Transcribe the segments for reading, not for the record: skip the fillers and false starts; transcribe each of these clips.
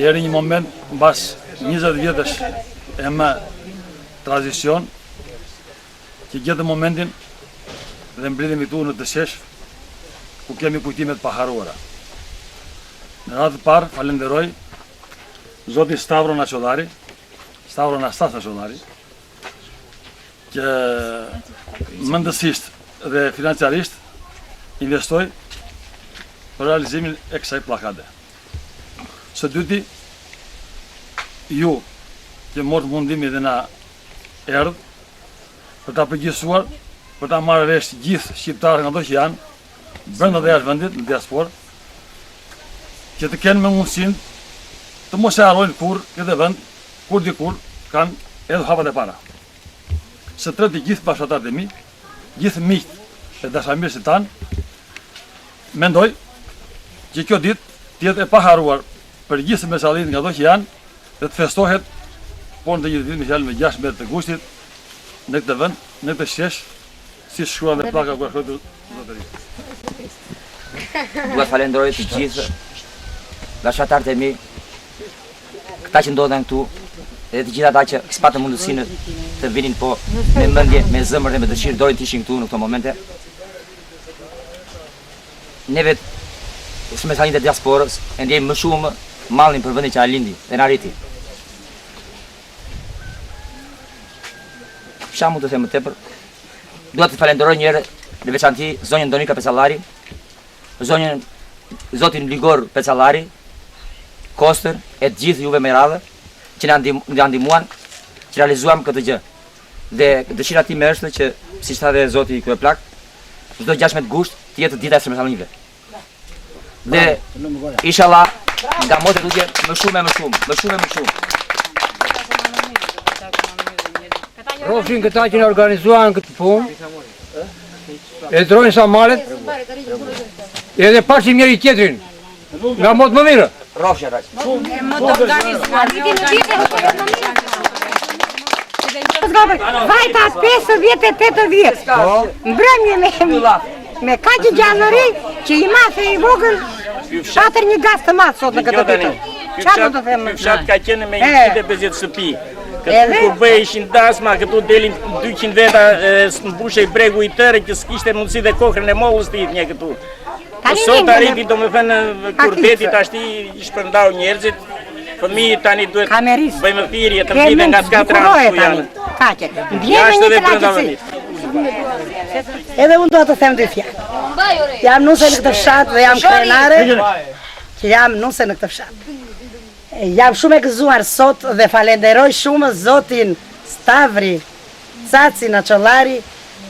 Jeri një moment mbas 20 vjetësh e me tranzicion që gjetë momentin dhe mbridhemi këtu në Dëshesh ku kemi kujtimet paharuara. Në radhë të parë falenderoj Zotin Stavro Naçodari, Stavro Anastas Naçodari, që mendësisht dhe financiarisht investoi për realizimin e kësaj pllakade. Së dyti, ju që morët mundimi dhe na erdhë për ta përgjithësuar, për ta marrë vesh gjithë shqiptarët nga do që janë, brenda dhe jashtë vendit, në diasporë, që të kenë me mundësinë të mos e harrojnë kur këtë vend, kur dikur kanë edhe hapat e para. Së treti gjithë bashkëtarët e mi, gjithë miqtë e dashamirësit tanë, mendoj që kjo ditë tjetë e paharuar për gjithë mesallit nga do që janë dhe të festohet, por në të gjithë ditë me fjalë me 16 të gustit në këtë vend, në këtë shesh, si shkruan dhe plaka ku shkruan të zotëri. Dua falenderoj të gjithë bashkëtarët e mi, këta që ndodhen këtu, edhe të gjithë ata që s'patën mundësinë të vinin, po me mendje, me zemër dhe me dëshirë dojnë të ishin këtu në këto momente. Neve, si mesallit e diasporës, e ndjejmë më shumë mallin për vendin që na lindi dhe na rriti. Çfarë mund të them më tepër? Dua të falenderoj një herë në veçanti zonjën Donika Pecallari, zonjën zotin Ligor Pecallari, Koster e të gjithë juve me radhë që na ndihmuan që realizuam këtë gjë. Dhe dëshira time është që, siç tha dhe zoti Kryeplak, çdo 16 gusht të jetë dita e Shërbesallinjve. Dhe inshallah nga motë tutje më shumë e më shumë. Rofshin këta që në organizuan këtë punë, e drojnë sa malet, edhe pashim njëri tjetrin, nga motë më mirë. Rofshin raq. Vajta 50-80, mbrëmje me kaqë gjanëri që i mafe i vogël, patër një gaz të matë sot në këtë ditë. Qa do të themë? Fshat ka qenë me 150 shtëpi. Këtu kur bëheshin dasma, këtu delin 200 veta, mbushej bregu i tërë që s'kishte mundësi dhe kokrën e mollës të hitë një këtu. Sot arriti do me thënë kur deti tashti i shpërndau njerëzit, fëmijët tani duhet bëjmë thirrje të mbyten nga 4 anë ku janë. Jashtë dhe brenda vendit. Edhe unë do të them dy fjalë. Jam nuse në këtë fshat dhe jam krenare, që jam nuse në këtë fshat. Jam shumë e gëzuar sot dhe falenderoj shumë zotin Stavri Caci Naçollari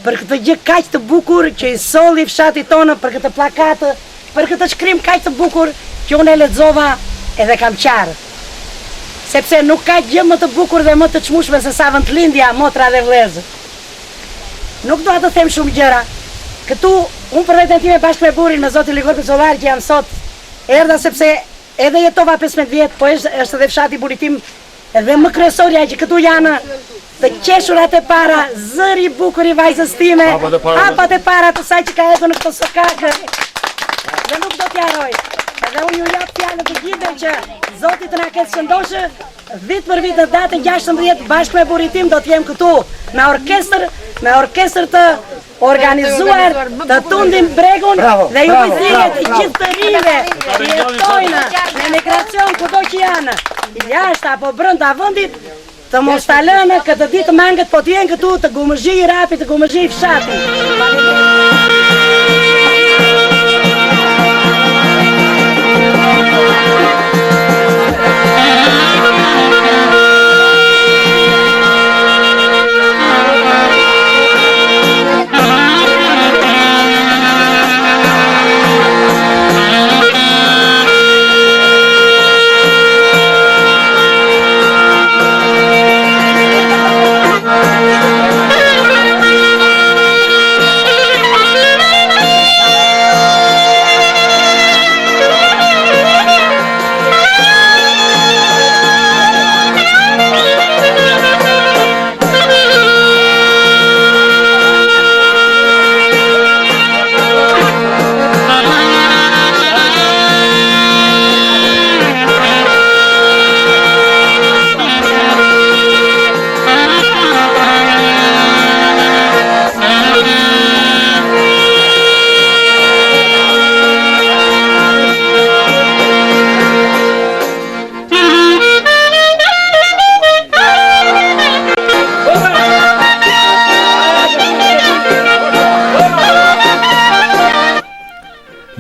për këtë gjë kaq të bukur që i solli fshatit tonë, për këtë plakatë, për këtë shkrim kaq të bukur që unë e lexova edhe kam qarë. Sepse nuk ka gjë më të bukur dhe më të çmueshme se sa vendlindja, motra dhe vëllezër. Nuk do të them shumë gjëra. Këtu unë për vetën time bashkë me burrin me zotin Ligor Pecallari që jam sot, erdha sepse edhe jetova 15 vjet, po është edhe fshati burit tim edhe më kryesorja që këtu janë të qeshurat e para, zëri i bukur i vajzës time, hapat e para të saj që ka hedhur në këtë sokakë. Dhe nuk do t'ja harroj. Edhe unë ju jap fjalën të gjithëve që Zoti të na ketë shëndoshë, vit për vit në datën 16 bashkë me burrin tim do të jem këtu me orkestër të organizuar të tundim bregun dhe ju pëjthirje të gjithë të rive që jetojnë në emigracion kudo që janë, jashtë apo brenda vendit, të mos ta lënë këtë ditë mangët, po të jenë këtu të gumëzhi i rapit, të gumëzhi i fshatit.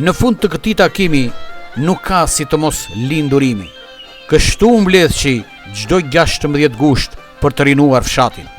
Në fund të këtij takimi nuk ka si të mos lindurimi. Kështu mbledh çdo 16 gusht për të rinuar fshatin.